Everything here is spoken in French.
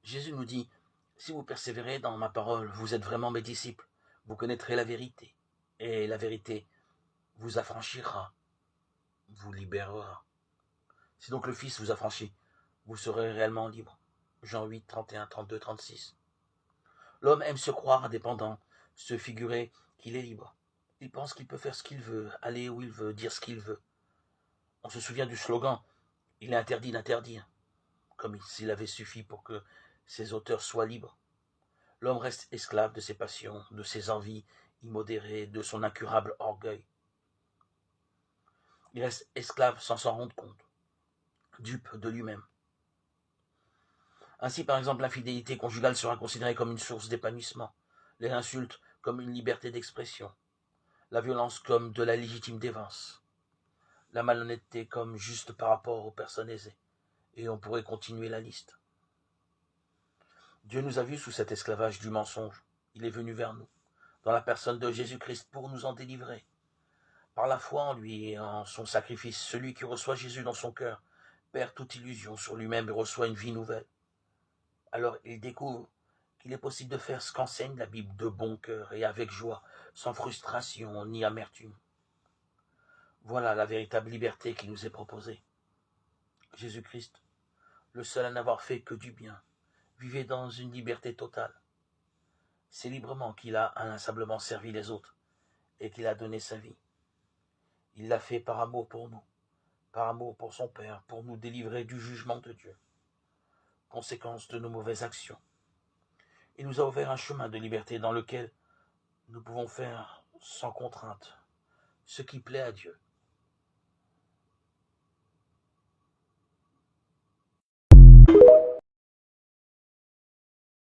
Jésus nous dit, si vous persévérez dans ma parole, vous êtes vraiment mes disciples. Vous connaîtrez la vérité. Et la vérité vous affranchira, vous libérera. Si donc le Fils vous affranchit, vous serez réellement libre. Jean 8, 31, 32, 36. L'homme aime se croire indépendant, se figurer qu'il est libre. Il pense qu'il peut faire ce qu'il veut, aller où il veut, dire ce qu'il veut. On se souvient du slogan « Il est interdit d'interdire », comme s'il avait suffi pour que ses auteurs soient libres. L'homme reste esclave de ses passions, de ses envies immodérées, de son incurable orgueil. Il reste esclave sans s'en rendre compte, dupe de lui-même. Ainsi, par exemple, l'infidélité conjugale sera considérée comme une source d'épanouissement, les insultes comme une liberté d'expression, la violence comme de la légitime défense, la malhonnêteté comme juste par rapport aux personnes aisées, et on pourrait continuer la liste. Dieu nous a vus sous cet esclavage du mensonge. Il est venu vers nous, dans la personne de Jésus-Christ, pour nous en délivrer. Par la foi en lui et en son sacrifice, celui qui reçoit Jésus dans son cœur perd toute illusion sur lui-même et reçoit une vie nouvelle. Alors il découvre qu'il est possible de faire ce qu'enseigne la Bible de bon cœur et avec joie, sans frustration ni amertume. Voilà la véritable liberté qui nous est proposée. Jésus-Christ, le seul à n'avoir fait que du bien, vivait dans une liberté totale. C'est librement qu'il a inlassablement servi les autres et qu'il a donné sa vie. Il l'a fait par amour pour nous, par amour pour son Père, pour nous délivrer du jugement de Dieu, conséquence de nos mauvaises actions. Il nous a offert un chemin de liberté dans lequel nous pouvons faire sans contrainte ce qui plaît à Dieu.